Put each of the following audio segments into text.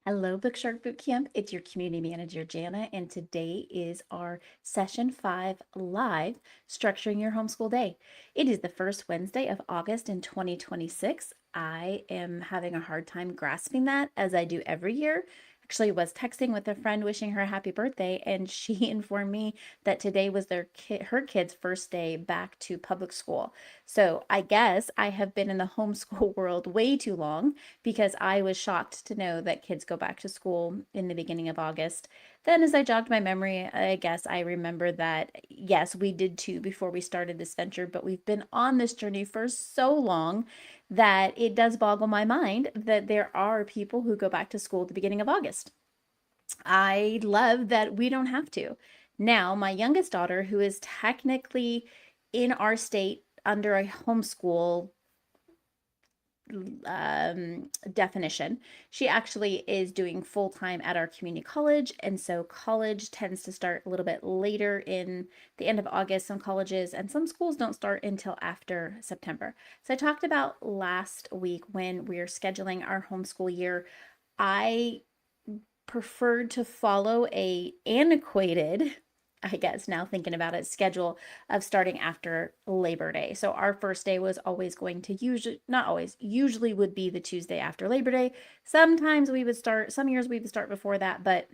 Hello, BookShark BootCamp. It's your community manager, Jana, and today is our session 5 live structuring your homeschool day. It is the first Wednesday of August in 2026. I am having a hard time grasping that as I do every year. Actually, was texting with a friend wishing her a happy birthday, and she informed me that today was her kid's first day back to public school. So I guess I have been in the homeschool world way too long because I was shocked to know that kids go back to school in the beginning of August. Then, as I jogged my memory, I guess I remember that yes, we did too before we started this venture, but we've been on this journey for so long that it does boggle my mind that there are people who go back to school at the beginning of August. I love that we don't have to. Now, my youngest daughter, who is technically in our state under a homeschool definition. She actually is doing full time at our community college. And so college tends to start a little bit later in the end of August, some colleges, and some schools don't start until after September. So I talked about last week when we are scheduling our homeschool year. I preferred to follow a antiquated, I guess now thinking about it, schedule of starting after Labor Day. So our first day was always going to not always, usually would be the Tuesday after Labor Day. Sometimes we would start, some years we would start before that, but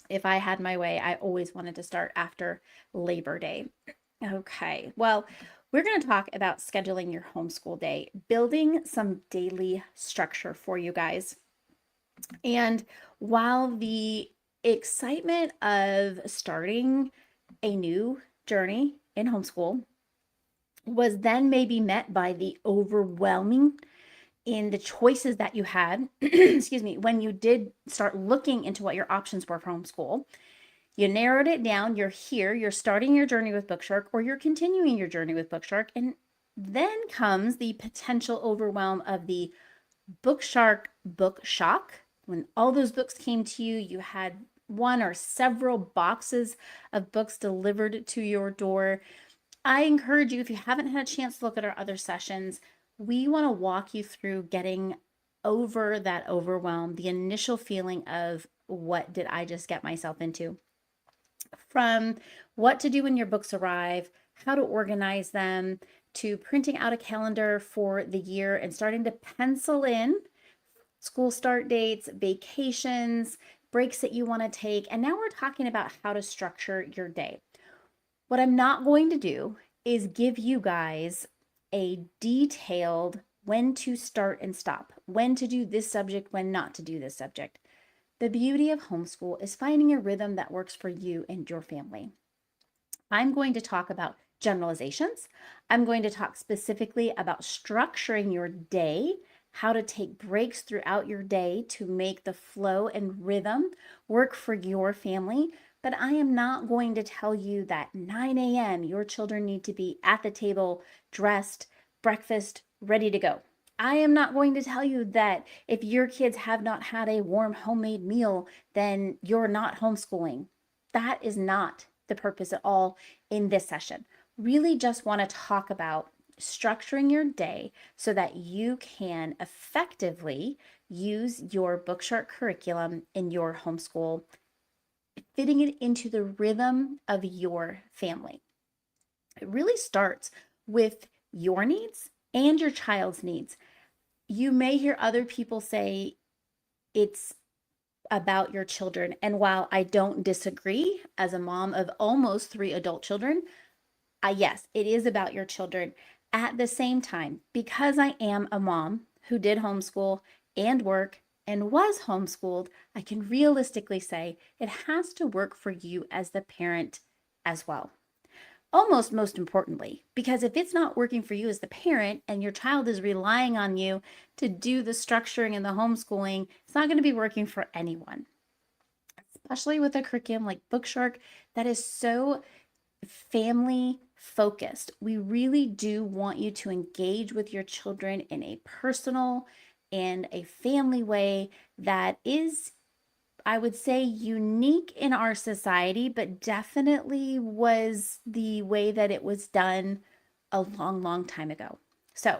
if I had my way, I always wanted to start after Labor Day. Okay, well, we're going to talk about scheduling your homeschool day, building some daily structure for you guys. And while the excitement of starting a new journey in homeschool was then maybe met by the overwhelming in the choices that you had, excuse me, when you did start looking into what your options were for homeschool, you narrowed it down, you're here, you're starting your journey with BookShark, or you're continuing your journey with BookShark, and then comes the potential overwhelm of the BookShark book shock. When all those books came to you, you had one or several boxes of books delivered to your door. I encourage you, if you haven't had a chance to look at our other sessions, we want to walk you through getting over that overwhelm, the initial feeling of what did I just get myself into? From what to do when your books arrive, how to organize them, to printing out a calendar for the year and starting to pencil in school start dates, vacations, breaks that you want to take. And now we're talking about how to structure your day. What I'm not going to do is give you guys a detailed when to start and stop, when to do this subject, when not to do this subject. The beauty of homeschool is finding a rhythm that works for you and your family. I'm going to talk about generalizations. I'm going to talk specifically about structuring your day, how to take breaks throughout your day to make the flow and rhythm work for your family. But I am not going to tell you that 9 a.m. your children need to be at the table, dressed, breakfast, ready to go. I am not going to tell you that if your kids have not had a warm homemade meal, then you're not homeschooling. That is not the purpose at all in this session. Really just want to talk about structuring your day so that you can effectively use your BookShark curriculum in your homeschool, fitting it into the rhythm of your family. It really starts with your needs and your child's needs. You may hear other people say it's about your children. And while I don't disagree, as a mom of almost 3 adult children, yes, it is about your children. At the same time, because I am a mom who did homeschool and work and was homeschooled, I can realistically say it has to work for you as the parent as well. Almost most importantly, because if it's not working for you as the parent and your child is relying on you to do the structuring and the homeschooling, it's not going to be working for anyone, especially with a curriculum like BookShark that is so family focused. We really do want you to engage with your children in a personal and a family way that is, I would say, unique in our society, but definitely was the way that it was done a long, long time ago. So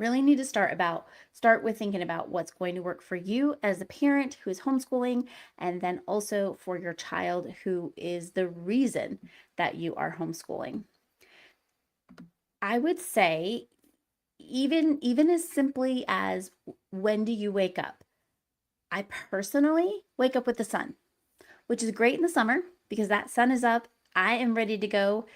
really need to start with thinking about what's going to work for you as a parent who is homeschooling, and then also for your child who is the reason that you are homeschooling. I would say even as simply as, when do you wake up? I personally wake up with the sun, which is great in the summer because that sun is up. I am ready to go.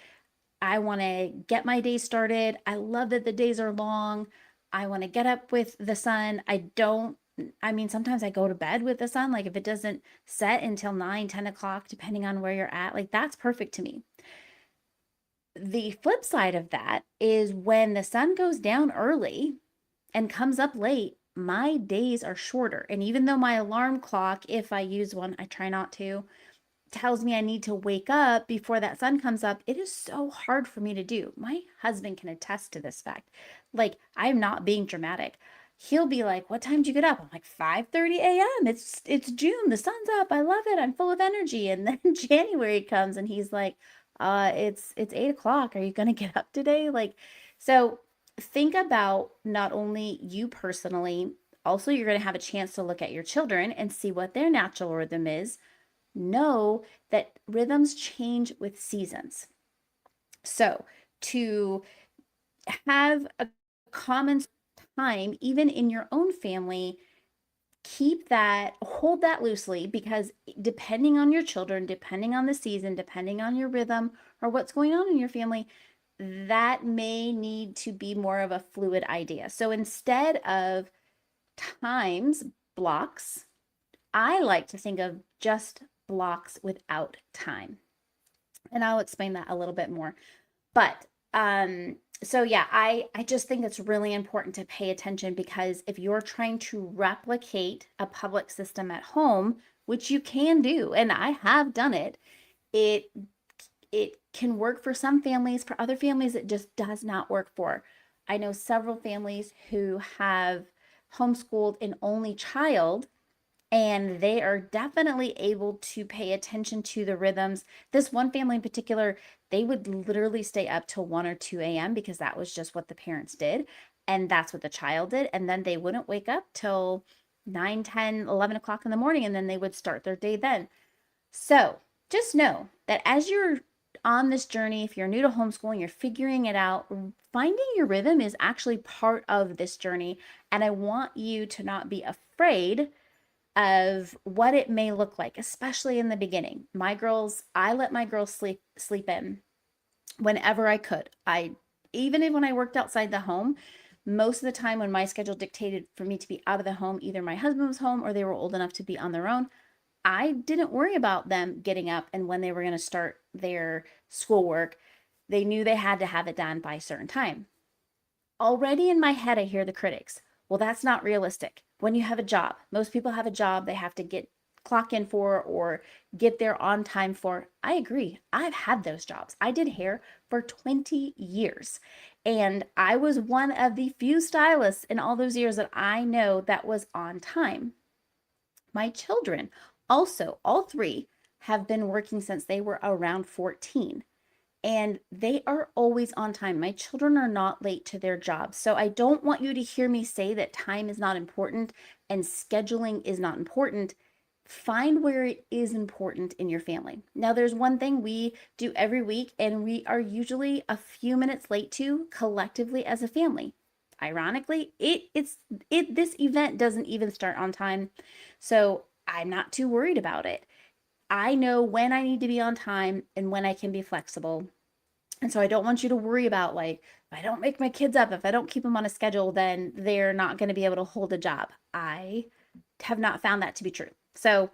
I want to get my day started. I love that the days are long. I want to get up with the sun. I mean, sometimes I go to bed with the sun. Like if it doesn't set until 9, 10 o'clock, depending on where you're at, like that's perfect to me. The flip side of that is when the sun goes down early and comes up late, my days are shorter. And even though my alarm clock, if I use one, I try not to, tells me I need to wake up before that sun comes up, it is so hard for me to do. My husband can attest to this fact. Like, I'm not being dramatic. He'll be like, "What time did you get up?" I'm like, 5:30 a.m. It's June. The sun's up. I love it. I'm full of energy. And then January comes and he's like, it's 8 o'clock. Are you gonna get up today?" Like, so think about not only you personally, also you're gonna have a chance to look at your children and see what their natural rhythm is. Know that rhythms change with seasons. So to have a common time, even in your own family, hold that loosely, because depending on your children, depending on the season, depending on your rhythm or what's going on in your family, that may need to be more of a fluid idea. So instead of times blocks, I like to think of just blocks without time. And I'll explain that a little bit more. But so yeah, I just think it's really important to pay attention, because if you're trying to replicate a public system at home, which you can do, and I have done it, it it can work for some families. For other families, it just does not work for. I know several families who have homeschooled an only child, and they are definitely able to pay attention to the rhythms. This one family in particular, they would literally stay up till 1 or 2 a.m. because that was just what the parents did. And that's what the child did. And then they wouldn't wake up till 9, 10, 11 o'clock in the morning. And then they would start their day then. So just know that as you're on this journey, if you're new to homeschooling, you're figuring it out, finding your rhythm is actually part of this journey. And I want you to not be afraid of what it may look like, especially in the beginning. I let my girls sleep in whenever I could. Even when I worked outside the home, most of the time when my schedule dictated for me to be out of the home, either my husband was home or they were old enough to be on their own, I didn't worry about them getting up and when they were going to start their schoolwork. They knew they had to have it done by a certain time. Already in my head, I hear the critics. Well, that's not realistic. When you have a job, most people have a job they have to clock in for or get there on time for. I agree. I've had those jobs. I did hair for 20 years. And I was one of the few stylists in all those years that I know that was on time. My children also, all three, have been working since they were around 14, and they are always on time. My children are not late to their jobs. So I don't want you to hear me say that time is not important and scheduling is not important. Find where it is important in your family. Now, there's one thing we do every week, and we are usually a few minutes late to collectively as a family. Ironically, this event doesn't even start on time. So I'm not too worried about it. I know when I need to be on time and when I can be flexible. And so I don't want you to worry about, like, if I don't make my kids up, if I don't keep them on a schedule, then they're not going to be able to hold a job. I have not found that to be true. So,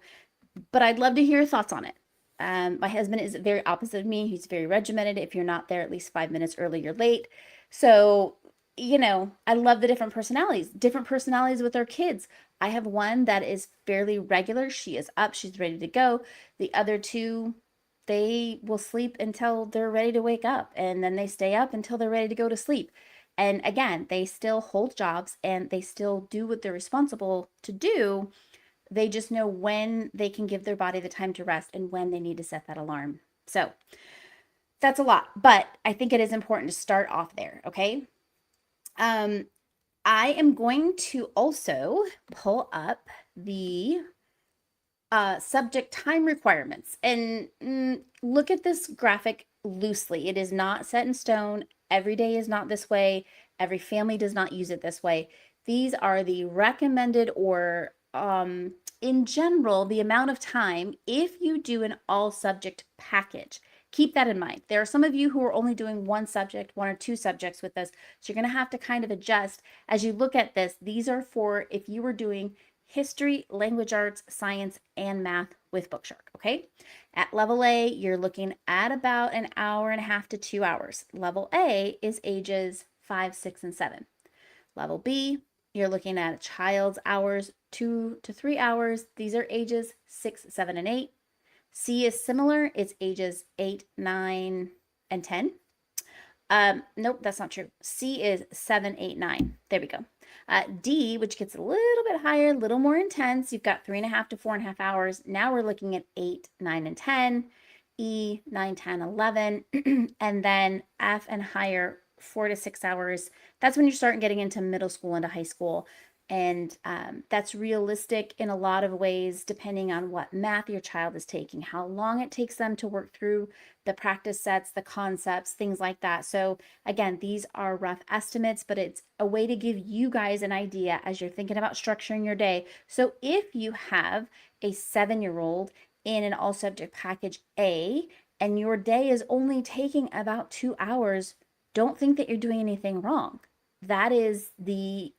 but I'd love to hear your thoughts on it. My husband is very opposite of me. He's very regimented. If you're not there at least 5 minutes early, you're late. So, I love the different personalities with our kids. I have one that is fairly regular. She is up, she's ready to go. The other two, they will sleep until they're ready to wake up, and then they stay up until they're ready to go to sleep. And again, they still hold jobs and they still do what they're responsible to do. They just know when they can give their body the time to rest and when they need to set that alarm. So that's a lot, but I think it is important to start off there, okay? Um, I am going to also pull up the subject time requirements and look at this graphic loosely. It is not set in stone. Every day is not this way. Every family does not use it this way. These are the recommended or in general, the amount of time if you do an all subject package. Keep that in mind. There are some of you who are only doing one subject, one or two subjects with this. So you're going to have to kind of adjust as you look at this. These are for if you were doing history, language arts, science, and math with BookShark, okay? At level A, you're looking at about an hour and a half to 2 hours. Level A is ages 5, 6, and 7. Level B, you're looking at a child's hours, 2 to 3 hours. These are ages 6, 7, and 8. C is similar. It's ages 8, 9, and 10. Nope, that's not true. C is 7, 8, 9. There we go. D, which gets a little bit higher, a little more intense. You've got 3.5 to 4.5 hours. Now we're looking at 8, 9, and 10. E, 9, 10, 11. And then F and higher, 4 to 6 hours. That's when you're starting getting into middle school, into high school. And that's realistic in a lot of ways, depending on what math your child is taking, how long it takes them to work through the practice sets, the concepts, things like that. So again, these are rough estimates, but it's a way to give you guys an idea as you're thinking about structuring your day. So if you have a 7-year-old in an all subject package A and your day is only taking about 2 hours, don't think that you're doing anything wrong. That is the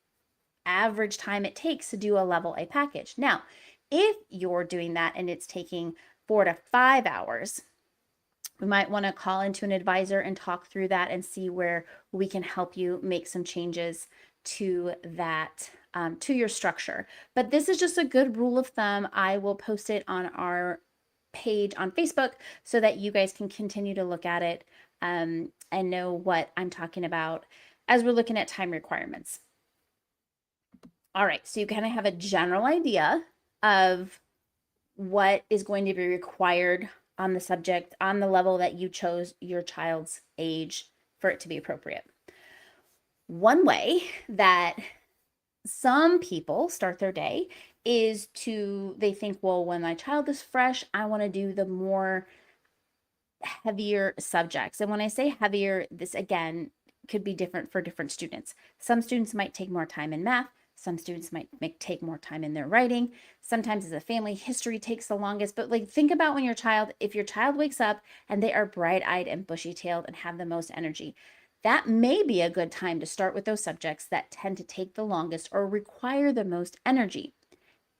average time it takes to do a level A package. Now, if you're doing that and it's taking 4 to 5 hours, we might want to call into an advisor and talk through that and see where we can help you make some changes to that, to your structure. But this is just a good rule of thumb. I will post it on our page on Facebook so that you guys can continue to look at it and know what I'm talking about as we're looking at time requirements. All right, so you kind of have a general idea of what is going to be required on the subject, on the level that you chose your child's age for it to be appropriate. One way that some people start their day is they think, well, when my child is fresh, I want to do the more heavier subjects. And when I say heavier, this again could be different for different students. Some students might take more time in math. Some students might take more time in their writing. Sometimes as a family, history takes the longest. But like, think about when if your child wakes up and they are bright-eyed and bushy-tailed and have the most energy, that may be a good time to start with those subjects that tend to take the longest or require the most energy.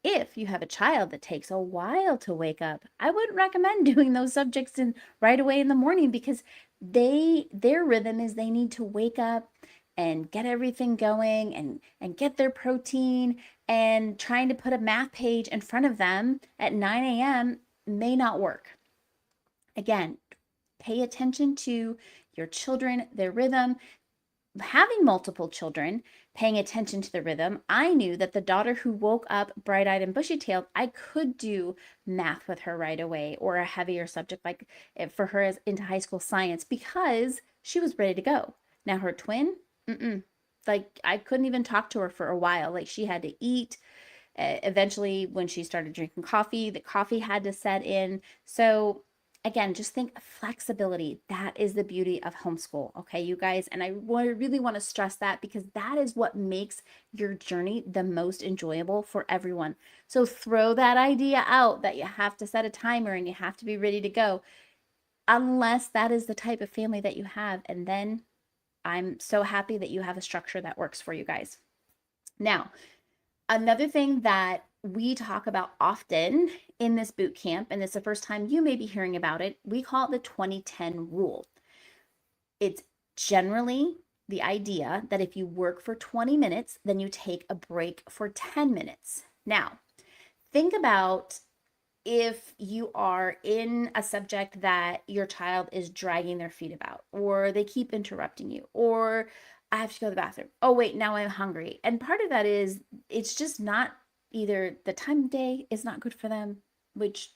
If you have a child that takes a while to wake up, I wouldn't recommend doing those subjects right away in the morning because their rhythm is they need to wake up and get everything going and get their protein, and trying to put a math page in front of them at 9 a.m. may not work. Again, pay attention to your children, their rhythm. Having multiple children, paying attention to the rhythm, I knew that the daughter who woke up bright-eyed and bushy-tailed, I could do math with her right away, or a heavier subject like for her as into high school science, because she was ready to go. Now her twin, like I couldn't even talk to her for a while. Like she had to eat. Eventually, when she started drinking coffee, the coffee had to set in. So again, just think flexibility. That is the beauty of homeschool. Okay, you guys. And I really want to stress that because that is what makes your journey the most enjoyable for everyone. So throw that idea out that you have to set a timer and you have to be ready to go, unless that is the type of family that you have. And then I'm so happy that you have a structure that works for you guys. Now, another thing that we talk about often in this boot camp, and it's the first time you may be hearing about it, we call it the 20-10 rule. It's generally the idea that if you work for 20 minutes, then you take a break for 10 minutes. Now, think about if you are in a subject that your child is dragging their feet about, or they keep interrupting you, or I have to go to the bathroom. Oh, wait, now I'm hungry. And part of that is it's just not, either the time of day is not good for them, which,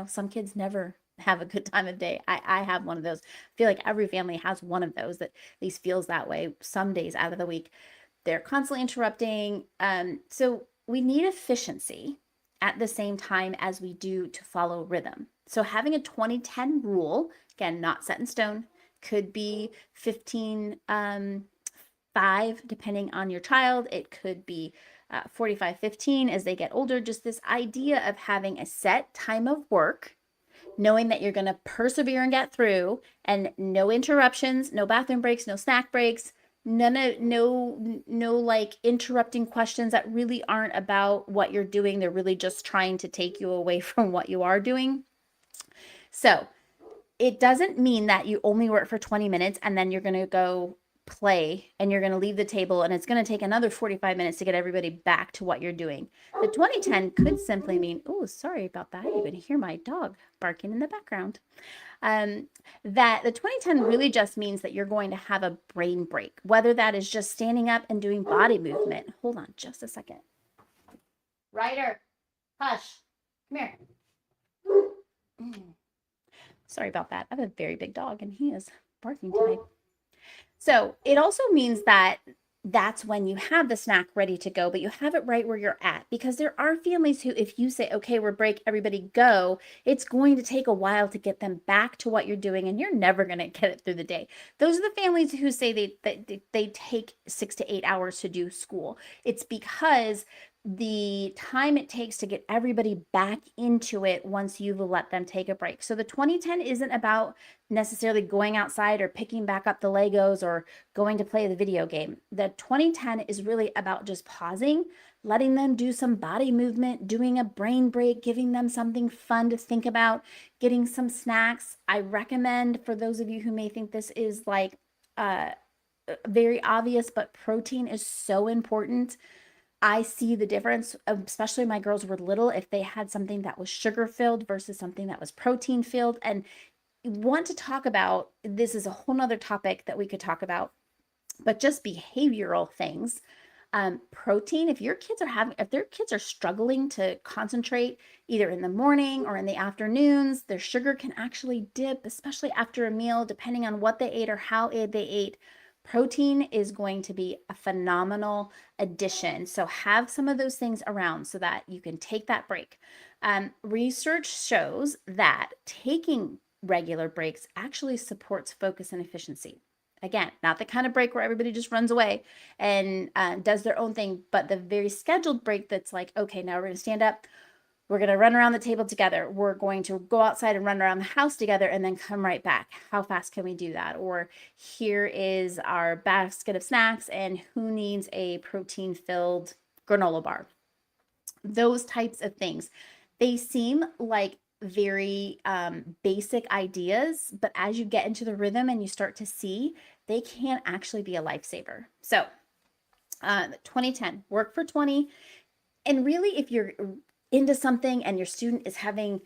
some kids never have a good time of day. I have one of those. I feel like every family has one of those that at least feels that way some days out of the week. They're constantly interrupting. So we need efficiency at the same time as we do to follow rhythm. So having a 20-10 rule, again, not set in stone, could be 15 5 depending on your child. It could be 45-15 as they get older. Just this idea of having a set time of work, knowing that you're going to persevere and get through, and no interruptions, no bathroom breaks, no snack breaks, no like interrupting questions that really aren't about what you're doing. They're really just trying to take you away from what you are doing. So it doesn't mean that you only work for 20 minutes and then you're going to go play and you're going to leave the table and it's going to take another 45 minutes to get everybody back to what you're doing. The 2010 could simply mean, oh, sorry about that. You can hear my dog barking in the background. That the 2010 really just means that you're going to have a brain break, whether that is just standing up and doing body movement. Hold on just a second. Ryder, hush, come here. Sorry about that. I have a very big dog and he is barking today. So it also means that that's when you have the snack ready to go, but you have it right where you're at, because there are families who, if you say, okay, we're break, everybody go, it's going to take a while to get them back to what you're doing and you're never going to get it through the day. Those are the families who say they take 6 to 8 hours to do school. It's because the time it takes to get everybody back into it once you've let them take a break. So the 2010 isn't about necessarily going outside or picking back up the Legos or going to play the video game. The 2010 is really about just pausing, letting them do some body movement, doing a brain break, giving them something fun to think about, getting some snacks. I recommend, for those of you who may think this is like very obvious, but protein is so important. I see the difference, especially when my girls were little, if they had something that was sugar filled versus something that was protein filled. And want to talk about, this is a whole nother topic that we could talk about, but just behavioral things. Protein, if their kids are struggling to concentrate either in the morning or in the afternoons, their sugar can actually dip, especially after a meal, depending on what they ate or how they ate. Protein is going to be a phenomenal addition. So have some of those things around so that you can take that break. Research shows that taking regular breaks actually supports focus and efficiency. Again, not the kind of break where everybody just runs away and does their own thing, but the very scheduled break that's like, okay, now we're going to stand up. We're going to run around the table together. We're going to go outside and run around the house together and then come right back. How fast can we do that? Or here is our basket of snacks and who needs a protein-filled granola bar? Those types of things. They seem like very basic ideas, but as you get into the rhythm and you start to see, they can actually be a lifesaver. So 2010, work for 20. And really, if you're into something and your student is having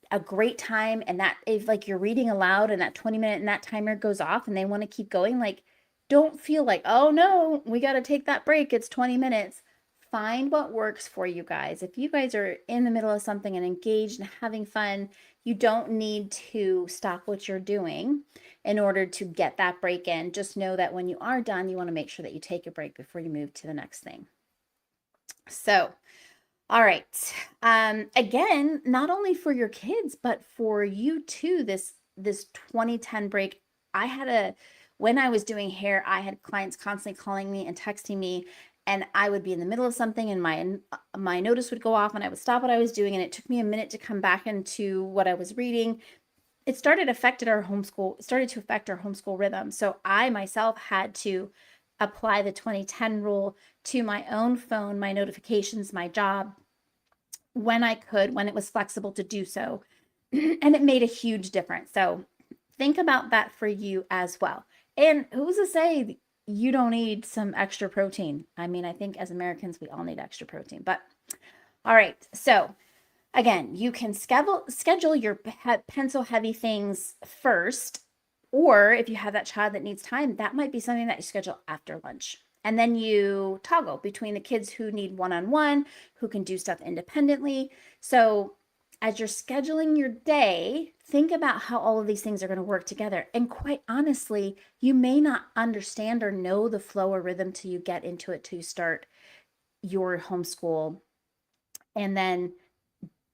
a great time, and that if like you're reading aloud and that 20-minute and that timer goes off and they want to keep going, like don't feel like, oh no, we got to take that break, it's 20 minutes. Find what works for you guys. If you guys are in the middle of something and engaged and having fun, you don't need to stop what you're doing in order to get that break in. Just know that when you are done, you want to make sure that you take a break before you move to the next thing. So all right. Again, not only for your kids, but for you too, this 2010 break. When I was doing hair, I had clients constantly calling me and texting me, and I would be in the middle of something and my notice would go off and I would stop what I was doing, and it took me a minute to come back into what I was reading. It started to affect our homeschool rhythm. So I myself had to apply the 2010 rule to my own phone, my notifications, my job, when I could, when it was flexible to do so. And it made a huge difference. So think about that for you as well. And who's to say you don't need some extra protein? I mean, I think as Americans, we all need extra protein. But all right. So again, you can schedule your pencil heavy things first. Or if you have that child that needs time, that might be something that you schedule after lunch. And then you toggle between the kids who need one-on-one, who can do stuff independently. So as you're scheduling your day, think about how all of these things are going to work together. And quite honestly, you may not understand or know the flow or rhythm till you get into it, till you start your homeschool. And then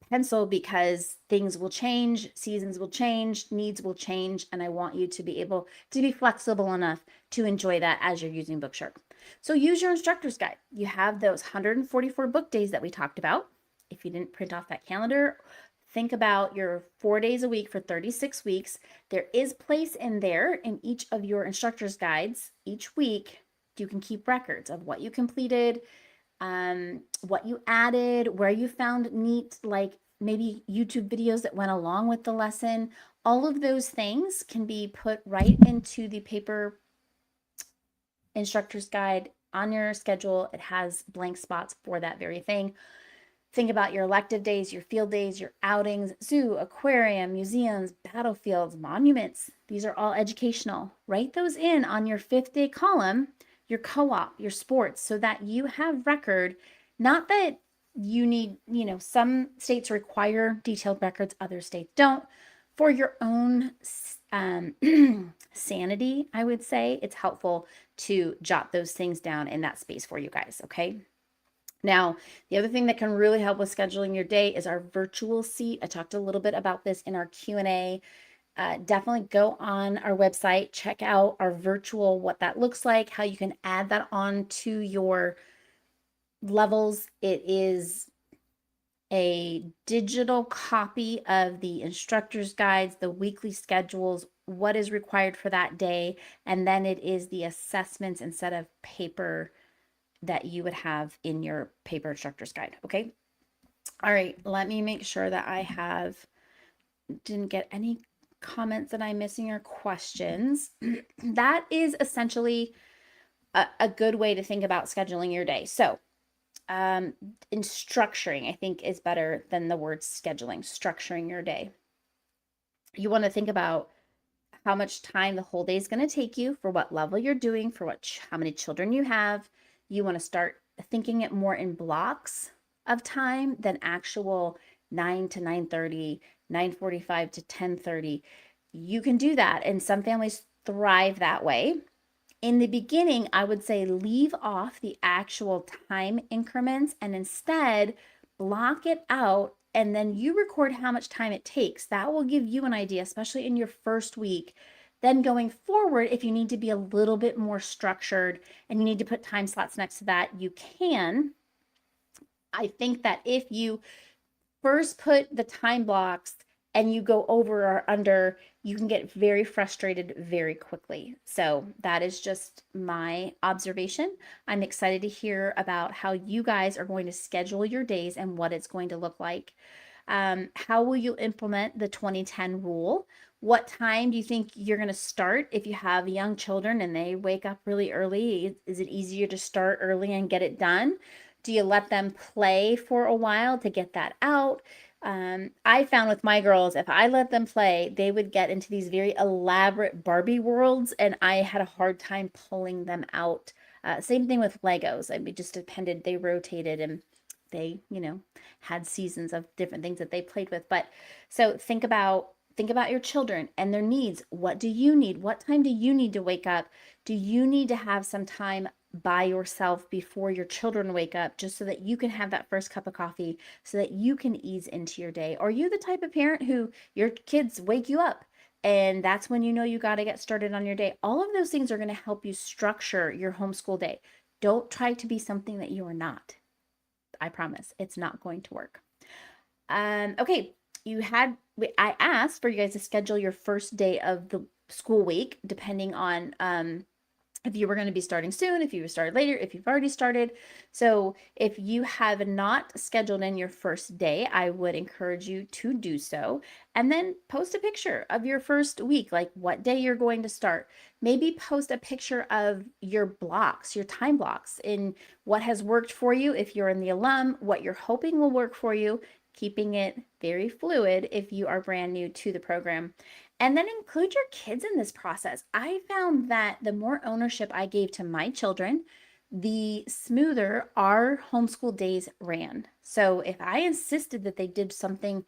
pencil, because things will change, seasons will change, needs will change, and I want you to be able to be flexible enough to enjoy that as you're using BookShark. So use your instructor's guide. You have those 144 book days that we talked about. If you didn't print off that calendar, think about your 4 days a week for 36 weeks. There is place in there in each of your instructor's guides each week. You can keep records of what you completed, what you added, where you found neat, like maybe YouTube videos that went along with the lesson. All of those things can be put right into the paper instructor's guide on your schedule. It has blank spots for that very thing. Think about your elective days, your field days, your outings, zoo, aquarium, museums, battlefields, monuments. These are all educational. Write those in on your 5th day column, your co-op, your sports, so that you have record. Not that you need, some states require detailed records, other states don't. For your own sanity, I would say it's helpful to jot those things down in that space for you guys, okay? Now, the other thing that can really help with scheduling your day is our virtual seat. I talked a little bit about this in our Q&A. Definitely go on our website, check out our virtual, what that looks like, how you can add that on to your levels. It is a digital copy of the instructor's guides, the weekly schedules, what is required for that day, and then it is the assessments instead of paper that you would have in your paper instructor's guide. Okay. All right. Let me make sure that didn't get any comments that I'm missing or questions. That is essentially a good way to think about scheduling your day. So, in structuring, I think is better than the word scheduling, structuring your day. You want to think about how much time the whole day is going to take you, for what level you're doing, for how many children you have. You want to start thinking it more in blocks of time than actual 9 to 9:30, 9:45 to 10:30. You can do that, and some families thrive that way. In the beginning, I would say leave off the actual time increments and instead block it out, and then you record how much time it takes. That will give you an idea, especially in your first week. Then going forward, if you need to be a little bit more structured and you need to put time slots next to that, you can. I think that if you first put the time blocks and you go over or under, you can get very frustrated very quickly. So that is just my observation. I'm excited to hear about how you guys are going to schedule your days and what it's going to look like. How will you implement the 2010 rule? What time do you think you're going to start if you have young children and they wake up really early? Is it easier to start early and get it done? Do you let them play for a while to get that out? I found with my girls, if I let them play, they would get into these very elaborate Barbie worlds, and I had a hard time pulling them out. Same thing with Legos. I mean, it just depended. They rotated and they, had seasons of different things that they played with. But so think about your children and their needs. What do you need? What time do you need to wake up? Do you need to have some time by yourself before your children wake up, just so that you can have that first cup of coffee, so that you can ease into your day? Or are you the type of parent who your kids wake you up and that's when you got to get started on your day? All of those things are going to help you structure your homeschool day. Don't try to be something that you are not. I promise it's not going to work. Okay, I asked for you guys to schedule your first day of the school week, depending on if you were going to be starting soon, if you started later, if you've already started. So if you have not scheduled in your first day, I would encourage you to do so. And then post a picture of your first week, like what day you're going to start. Maybe post a picture of your blocks, your time blocks, in what has worked for you if you're in the alum, what you're hoping will work for you, keeping it very fluid if you are brand new to the program. And then include your kids in this process. I found that the more ownership I gave to my children, the smoother our homeschool days ran. So if I insisted that they did something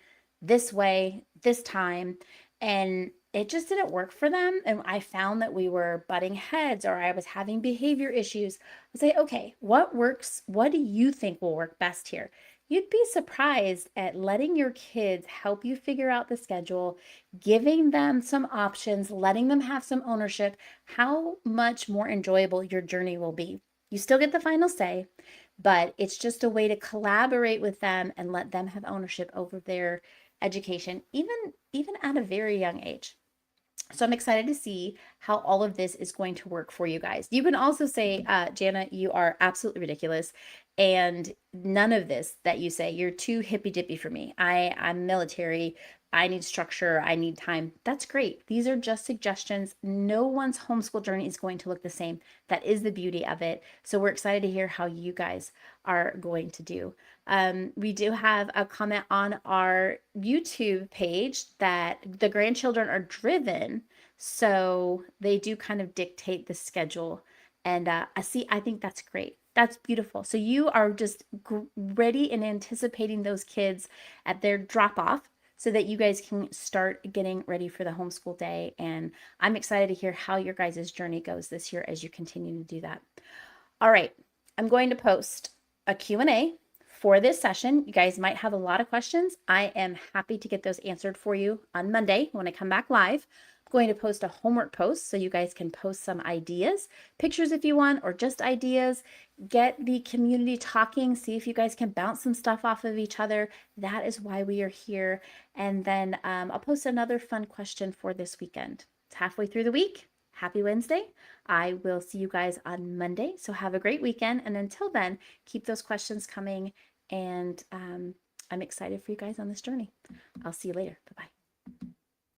this way, this time. And it just didn't work for them. And I found that we were butting heads or I was having behavior issues. I say, okay, what works? What do you think will work best here? You'd be surprised at letting your kids help you figure out the schedule, giving them some options, letting them have some ownership, how much more enjoyable your journey will be. You still get the final say, but it's just a way to collaborate with them and let them have ownership over their education, even at a very young age. So I'm excited to see how all of this is going to work for you guys. You can also say, Jana, you are absolutely ridiculous. And none of this that you say, you're too hippy dippy for me. I'm military. I need structure. I need time. That's great. These are just suggestions. No one's homeschool journey is going to look the same. That is the beauty of it. So we're excited to hear how you guys are going to do. We do have a comment on our YouTube page that the grandchildren are driven, so they do kind of dictate the schedule. And I think that's great. That's beautiful. So you are just ready and anticipating those kids at their drop off so that you guys can start getting ready for the homeschool day. And I'm excited to hear how your guys' journey goes this year as you continue to do that. All right, I'm going to post a Q&A for this session. You guys might have a lot of questions. I am happy to get those answered for you on Monday when I come back live. I'm going to post a homework post so you guys can post some ideas, pictures if you want, or just ideas. Get the community talking. See if you guys can bounce some stuff off of each other. That is why we are here. And then I'll post another fun question for this weekend. It's halfway through the week. Happy Wednesday. I will see you guys on Monday. So have a great weekend. And until then, keep those questions coming. And I'm excited for you guys on this journey. I'll see you later. Bye-bye.